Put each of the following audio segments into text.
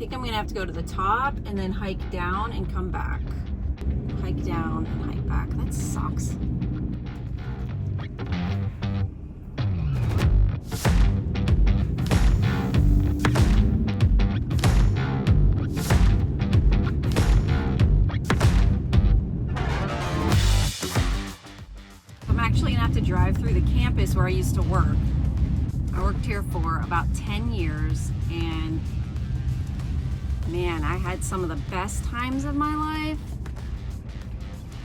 think I'm gonna have to go to the top and then hike down and come back. Hike down and hike back. That sucks. I'm actually gonna have to drive through the campus where I used to work. I worked here for about 10 years, and man, I had some of the best times of my life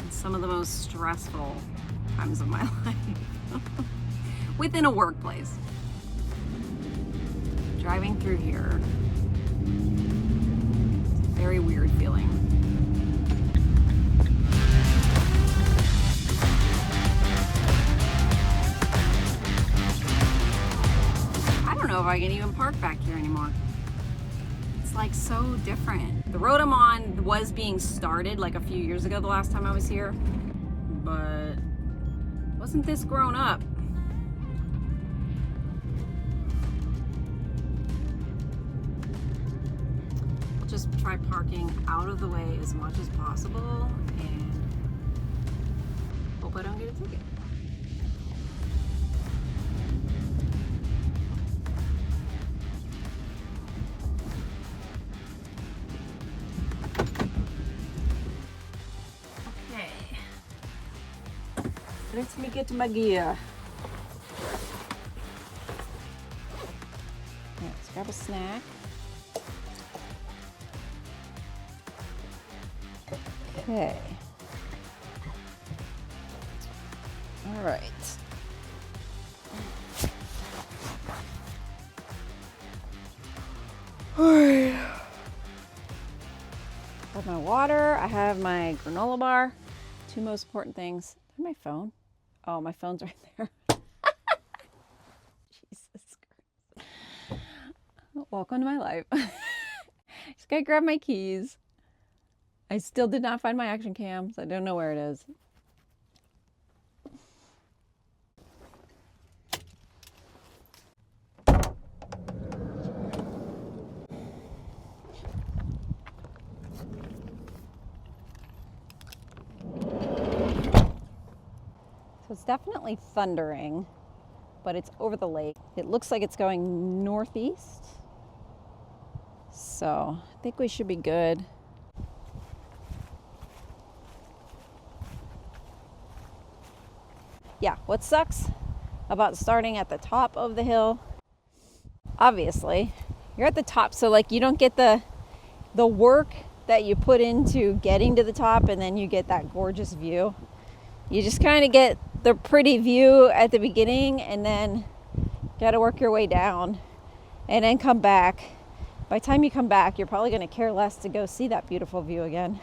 and some of the most stressful times of my life within a workplace. Driving through here, it's a very weird feeling. I don't know if I can even park back here anymore. It's like so different. The road I'm on was being started like a few years ago, the last time I was here, but wasn't this grown up. I'll just try parking out of the way as much as possible and hope I don't get a ticket. Let me get my gear. Let's grab a snack. Okay. All right. I have my water. I have my granola bar. Two most important things. Is my phone? Oh, my phone's right there. Jesus Christ. Welcome to my life. Just gotta grab my keys. I still did not find my action cam, so I don't know where it is. So it's definitely thundering, but it's over the lake. It looks like it's going northeast. So I think we should be good. Yeah, what sucks about starting at the top of the hill, obviously, you're at the top, so like you don't get the work that you put into getting to the top, and then you get that gorgeous view. You just kind of get the pretty view at the beginning, and then you gotta work your way down and then come back. By the time you come back, you're probably gonna care less to go see that beautiful view again.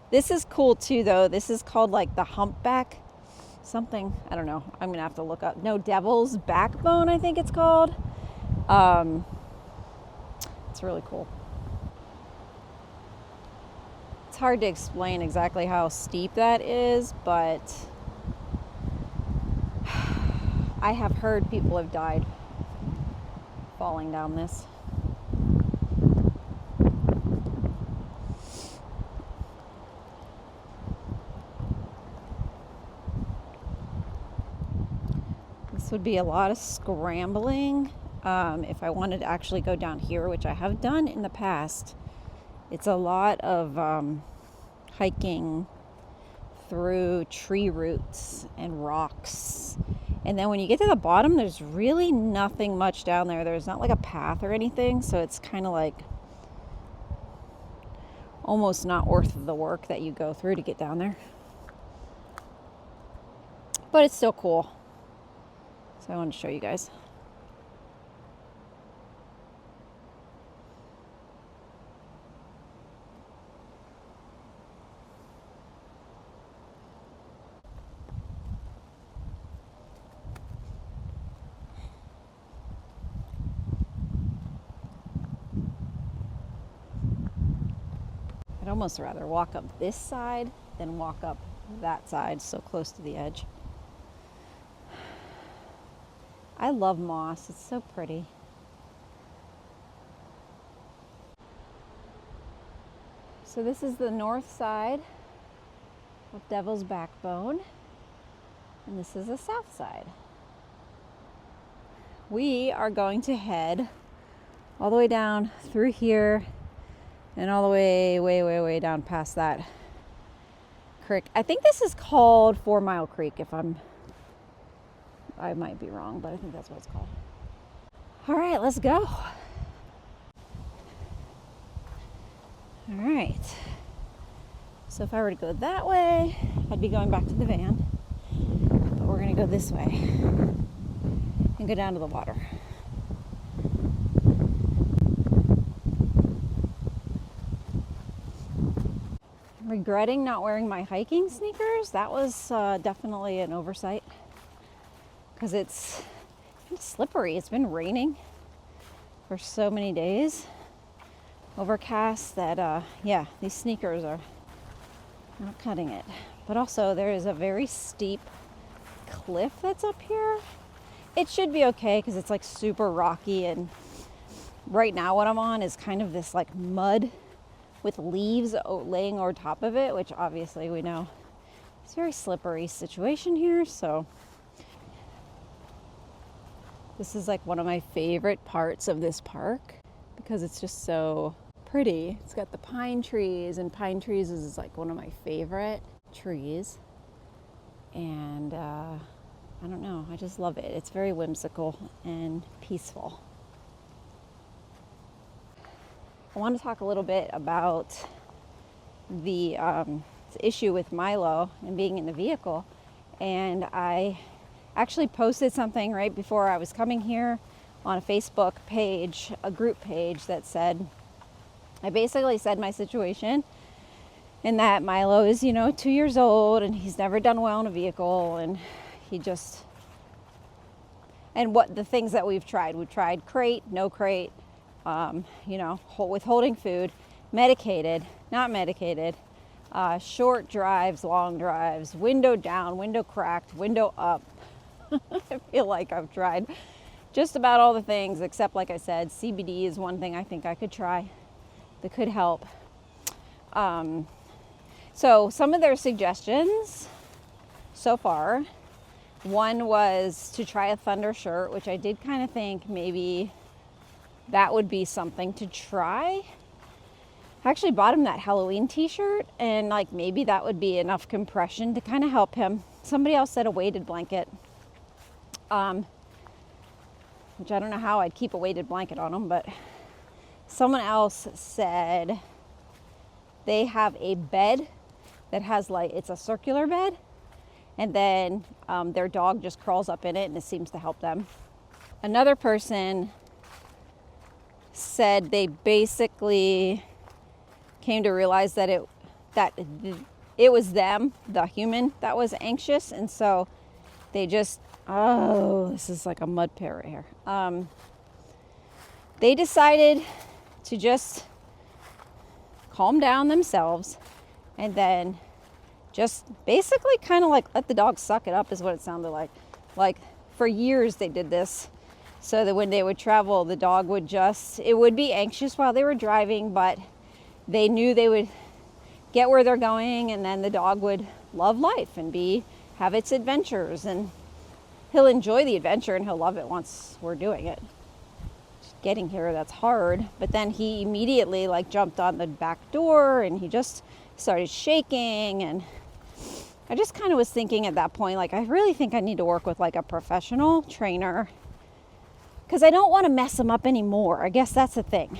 This is cool too, though. This is called like the humpback something. I don't know. I'm gonna have to look up. No, Devil's Backbone, I think it's called. It's really cool. It's hard to explain exactly how steep that is, but I have heard people have died falling down this. This would be a lot of scrambling if I wanted to actually go down here, which I have done in the past. It's a lot of hiking through tree roots and rocks. And then when you get to the bottom, there's really nothing much down there. There's not like a path or anything, so it's kind of like almost not worth the work that you go through to get down there. But it's still cool. So I wanted to show you guys. almost rather walk up this side than walk up that side so close to the edge. I love moss. It's so pretty. So this is the north side of Devil's Backbone, and this is the south side. We are going to head all the way down through here and all the way down past that creek. I think this is called 4 Mile Creek, I might be wrong, but I think that's what it's called. All right, let's go. All right. So if I were to go that way, I'd be going back to the van. But we're going to go this way and go down to the water. I'm regretting not wearing my hiking sneakers. That was definitely an oversight because it's slippery. It's been raining for so many days. Overcast that, these sneakers are not cutting it. But also there is a very steep cliff that's up here. It should be okay because it's like super rocky, and right now what I'm on is kind of this like mud with leaves laying over top of it, which obviously we know it's a very slippery situation here. So this is like one of my favorite parts of this park because it's just so pretty. It's got the pine trees, and pine trees is like one of my favorite trees. And I don't know, I just love it. It's very whimsical and peaceful. I want to talk a little bit about the issue with Milo and being in the vehicle. And I actually posted something right before I was coming here on a Facebook page, a group page that said, I basically said my situation and that Milo is, 2 years old and he's never done well in a vehicle, and and what the things that we've tried crate, no crate, withholding food, medicated, not medicated, short drives, long drives, window down, window cracked, window up. I feel like I've tried just about all the things except, like I said, CBD is one thing I think I could try that could help. So some of their suggestions so far, one was to try a Thunder shirt, which I did kind of think maybe that would be something to try. I actually bought him that Halloween t-shirt, and like maybe that would be enough compression to kind of help him. Somebody else said a weighted blanket, which I don't know how I'd keep a weighted blanket on him, but someone else said they have a bed that has it's a circular bed, and then their dog just crawls up in it and it seems to help them. Another person said they basically came to realize that it was them, the human, that was anxious, and so they just, this is like a mud pit right here. They decided to just calm down themselves and then just basically kind of like let the dog suck it up is what it sounded like. Like for years they did this so that when they would travel, the dog would it would be anxious while they were driving, but they knew they would get where they're going, and then the dog would love life and have its adventures, and he'll enjoy the adventure and he'll love it once we're doing it. Just getting here, that's hard. But then he immediately jumped on the back door and he just started shaking, and I just kind of was thinking at that point, I really think I need to work with a professional trainer because I don't want to mess him up anymore. I guess that's the thing.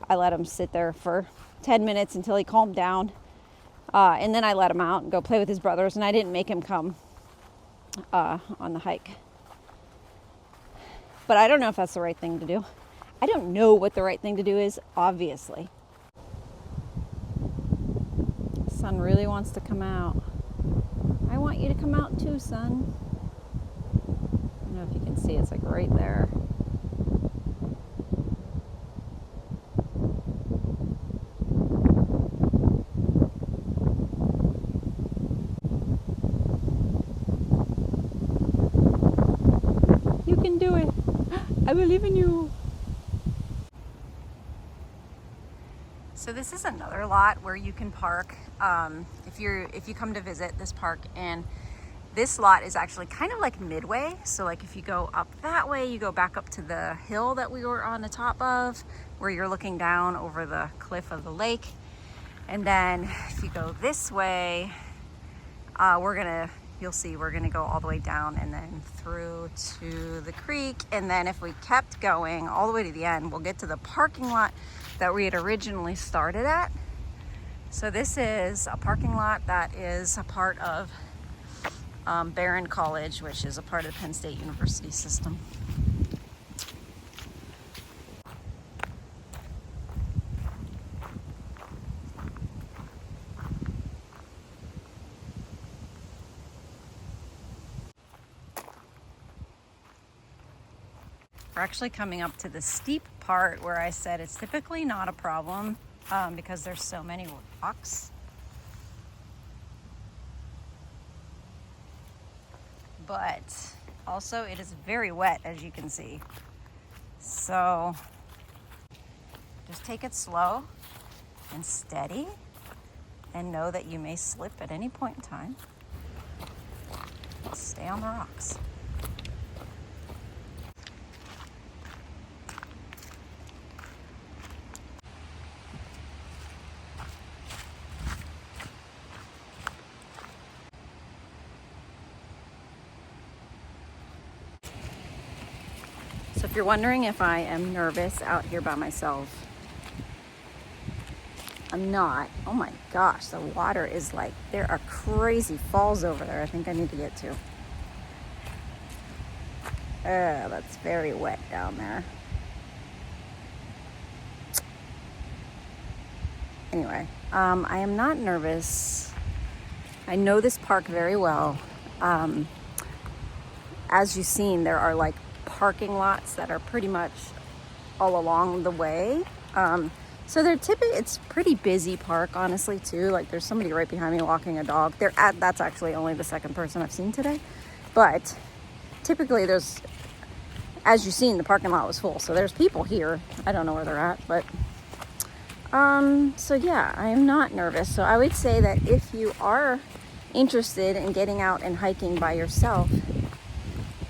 I let him sit there for 10 minutes until he calmed down, and then I let him out and go play with his brothers, and I didn't make him come on the hike. But I don't know if that's the right thing to do. I don't know what the right thing to do is, obviously. Sun really wants to come out. I want you to come out too, son. I don't know if you can see, it's right there. can do it. I believe in you. So this is another lot where you can park if you come to visit this park, and this lot is actually kind of like midway. So like if you go up that way, you go back up to the hill that we were on the top of, where you're looking down over the cliff of the lake. And then if you go this way, you'll see we're gonna go all the way down and then through to the creek. And then if we kept going all the way to the end, we'll get to the parking lot that we had originally started at. So this is a parking lot that is a part of Behrend College, which is a part of the Penn State University system. We're actually coming up to the steep part where I said it's typically not a problem because there's so many rocks. But also it is very wet, as you can see. So just take it slow and steady, and know that you may slip at any point in time. Stay on the rocks. So if you're wondering if I am nervous out here by myself, I'm not. Oh my gosh, the water is like, there are crazy falls over there I think I need to get to. That's very wet down there. Anyway, I am not nervous. I know this park very well. As you've seen, there are like parking lots that are pretty much all along the way. So it's pretty busy park, honestly, too. Like there's somebody right behind me walking a dog. That's actually only the second person I've seen today. But typically as you've seen, the parking lot was full. So there's people here. I don't know where they're at, but so yeah, I am not nervous. So I would say that if you are interested in getting out and hiking by yourself,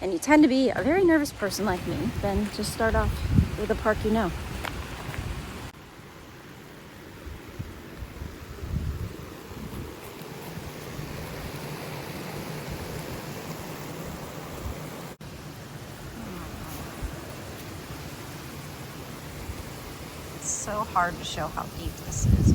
and you tend to be a very nervous person like me, then just start off with a park you know. It's so hard to show how deep this is.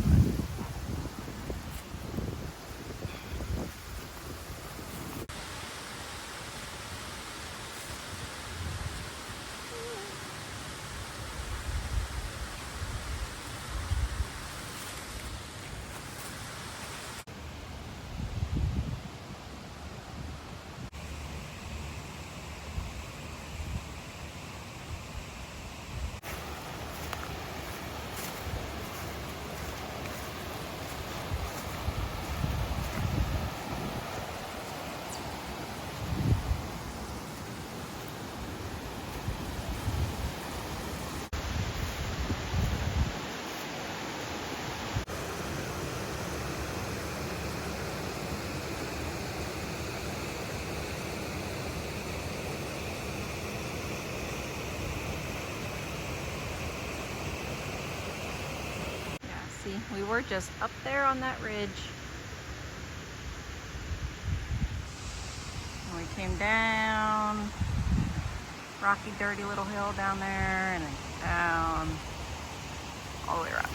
See, we were just up there on that ridge. And we came down, rocky, dirty little hill down there, and then down, all the way around.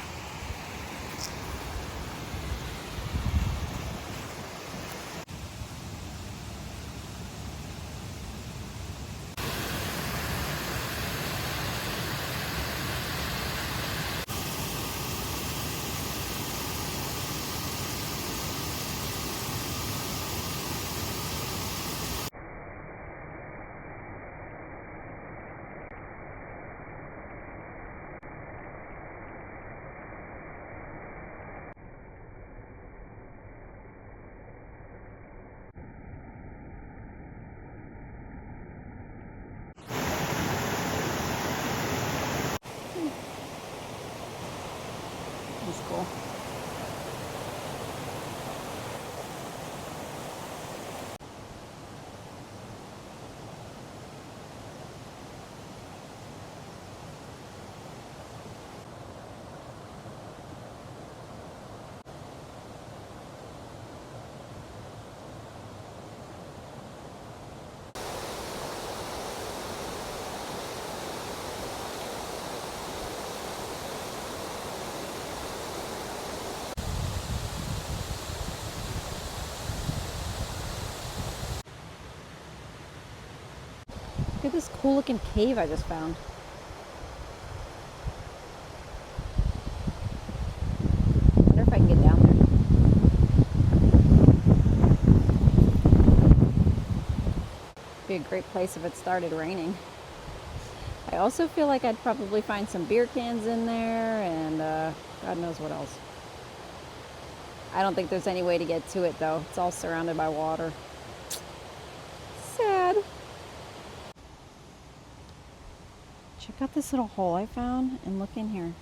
Look at this cool looking cave I just found. I wonder if I can get down there. Be a great place if it started raining. I also feel like I'd probably find some beer cans in there and God knows what else. I don't think there's any way to get to it though. It's all surrounded by water. Sad. Check out this little hole I found and look in here.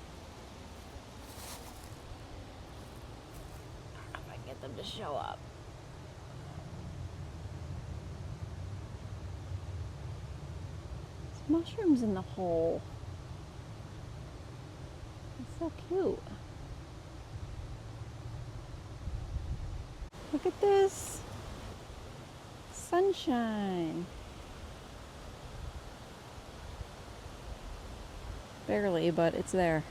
I don't know if I can get them to show up. There's mushrooms in the hole. It's so cute. Look at this. Sunshine. Barely, but it's there.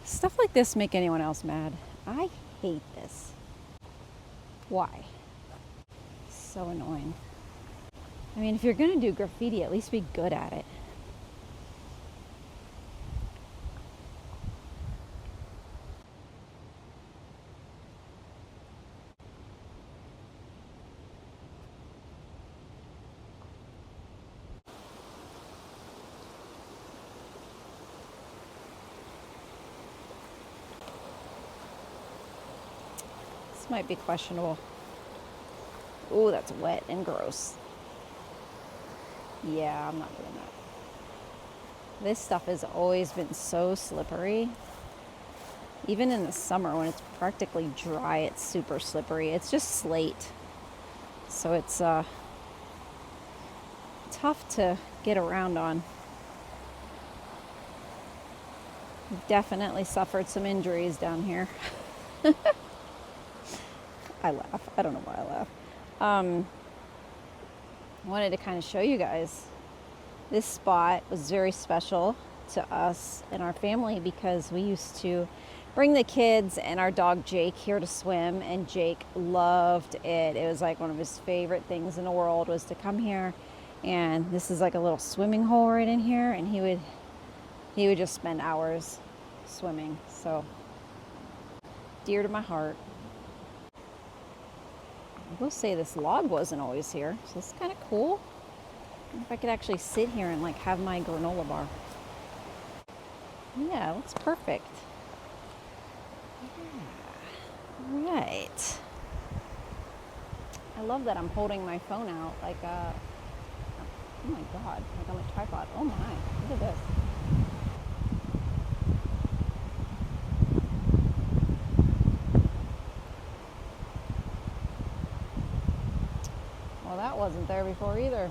Stuff like this make anyone else mad. I hate this. Why? So annoying. I mean, if you're gonna do graffiti, at least be good at it. This might be questionable. Ooh, that's wet and gross. Yeah, I'm not doing that. This stuff has always been so slippery. Even in the summer when it's practically dry, it's super slippery. It's just slate. So it's tough to get around on. We've definitely suffered some injuries down here. I laugh. I don't know why I laugh. I wanted to kind of show you guys. This spot was very special to us and our family because we used to bring the kids and our dog Jake here to swim, and Jake loved it. It was like one of his favorite things in the world was to come here, and this is like a little swimming hole right in here, and he would just spend hours swimming. So dear to my heart. I will say this log wasn't always here, so this is kind of cool. I wonder if I could actually sit here and like have my granola bar. Yeah, it looks perfect. Yeah. All right. I love that I'm holding my phone out like oh my God, like on a tripod. Oh my, look at this. Well, that wasn't there before either.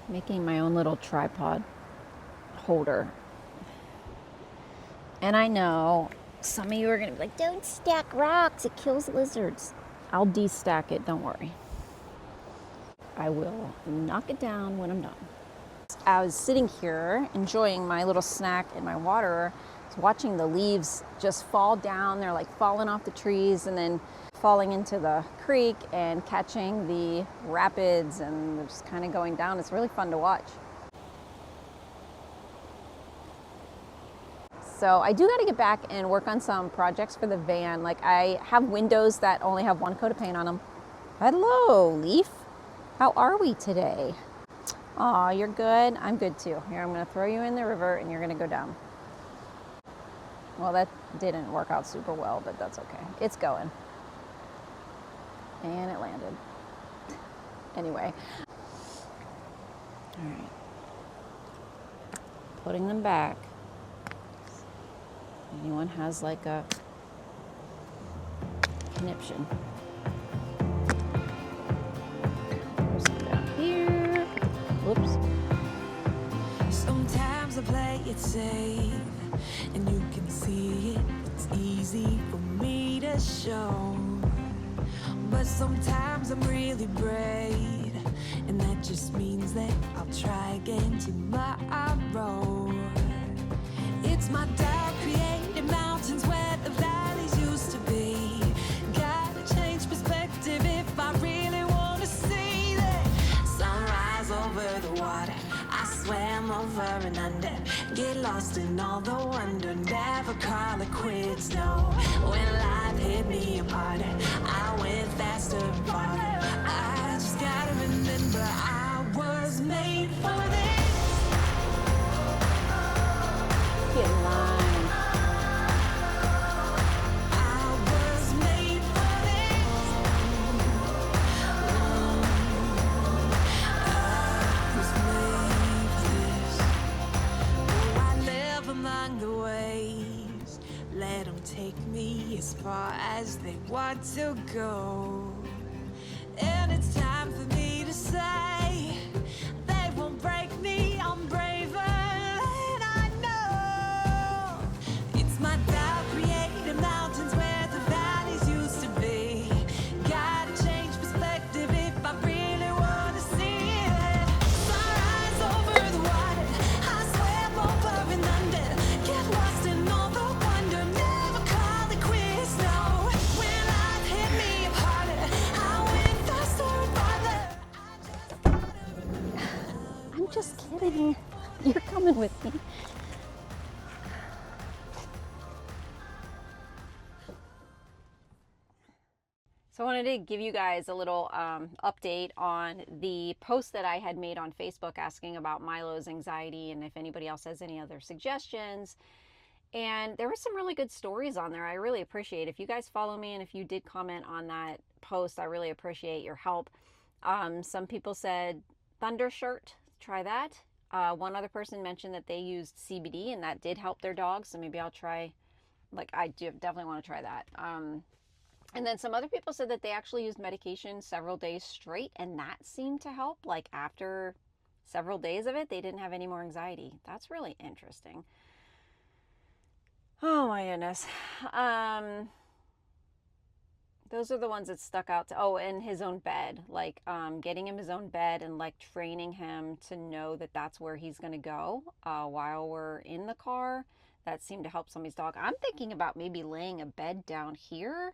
Making my own little tripod holder. And I know some of you are going to be like, don't stack rocks, it kills lizards. I'll de-stack it, don't worry. I will knock it down when I'm done. I was sitting here enjoying my little snack and my water, watching the leaves just fall down. They're like falling off the trees and then falling into the creek and catching the rapids, and they're just kind of going down. It's really fun to watch. So I do got to get back and work on some projects for the van. Like I have windows that only have one coat of paint on them. Hello, Leaf. How are we today? Aw, you're good? I'm good too. Here, I'm going to throw you in the river and you're going to go down. Well, that didn't work out super well, but that's okay. It's going. And it landed. Anyway. All right. Putting them back. anyone has like a conniption. There's some down here. Whoops. Sometimes I play it safe, and you can see it. It's easy for me to show. But sometimes I'm really brave, and that just means that I'll try again tomorrow. It's my dark created mountains where the valleys used to be. Gotta change perspective if I really want to see that sunrise over the water. I swam over and under, get lost in all the wonder, never call it quits, no. When life hit me apart, I went faster and farther. I just gotta remember I was made for this. Get in line. I was made for this. I was made for this. Oh, I live among the waves. Let them take me as far as they want to go. And it's time for me to say, they won't break me, I'm braver than I know. It's my dark created mountains where the valleys used to be. Gotta change perspective if I really want to see it. Sunrise over the water, I swam over and under, get lost in all the wonder, never call it quits, no. When life hit me harder, I went faster and farther. I'm just kidding. You're coming with me. So I wanted to give you guys a little update on the post that I had made on Facebook asking about Milo's anxiety and if anybody else has any other suggestions. And there were some really good stories on there. I really appreciate it. If you guys follow me and if you did comment on that post, I really appreciate your help. Some people said thunder shirt, try that. One other person mentioned that they used CBD and that did help their dog. So maybe I'll try, like I do definitely want to try that. And then some other people said that they actually used medication several days straight and that seemed to help. Like after several days of it, they didn't have any more anxiety. That's really interesting. Oh my goodness. Those are the ones that stuck out to, oh, and his own bed, like getting him his own bed and like training him to know that that's where he's going to go while we're in the car. That seemed to help somebody's dog. I'm thinking about maybe laying a bed down here,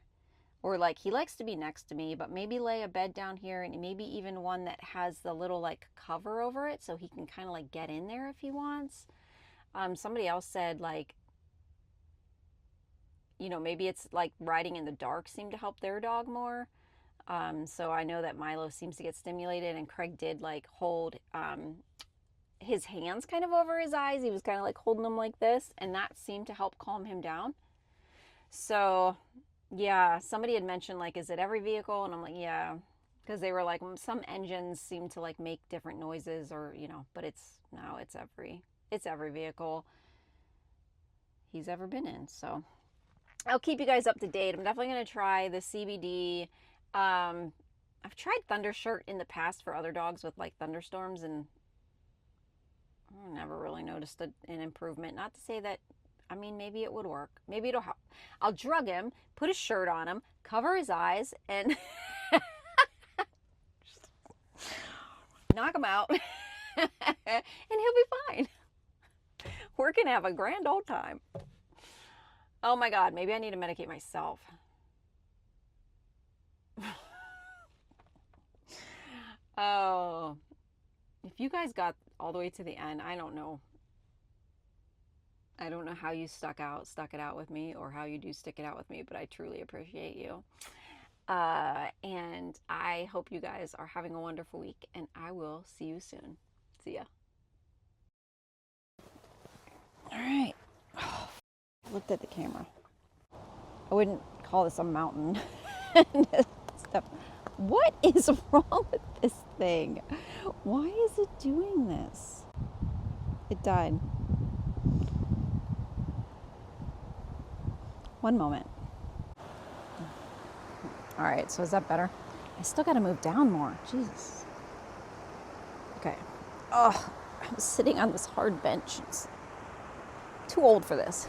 or like he likes to be next to me, but maybe lay a bed down here and maybe even one that has the little like cover over it so he can kind of like get in there if he wants. Somebody else said like, you know, maybe it's like riding in the dark seemed to help their dog more. So I know that Milo seems to get stimulated, and Craig did like hold his hands kind of over his eyes. He was kind of like holding them like this, and that seemed to help calm him down. So yeah, somebody had mentioned like, is it every vehicle? And I'm like, yeah, because they were like, some engines seem to like make different noises, or you know, but it's every vehicle he's ever been in. So I'll keep you guys up to date. I'm definitely going to try the CBD. I've tried Thunder Shirt in the past for other dogs with like thunderstorms, and I never really noticed an improvement. Not to say that, I mean, maybe it would work. Maybe it'll help. I'll drug him, put a shirt on him, cover his eyes, and knock him out, and he'll be fine. We're going to have a grand old time. Oh my God, maybe I need to medicate myself. Oh, if you guys got all the way to the end, I don't know. I don't know how you stuck it out with me, or how you do stick it out with me, but I truly appreciate you. And I hope you guys are having a wonderful week, and I will see you soon. See ya. All right. Oh, I looked at the camera. I wouldn't call this a mountain. Stuff. What is wrong with this thing? Why is it doing this? It died. One moment. All right, so is that better? I still got to move down more. Jesus. Okay. Oh, I was sitting on this hard bench. It's too old for this.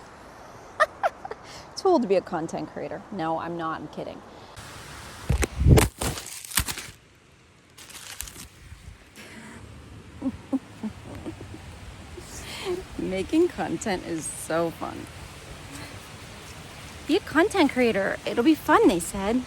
Too old to be a content creator. No, I'm not. I'm kidding. Making content is so fun. Be a content creator. It'll be fun, they said.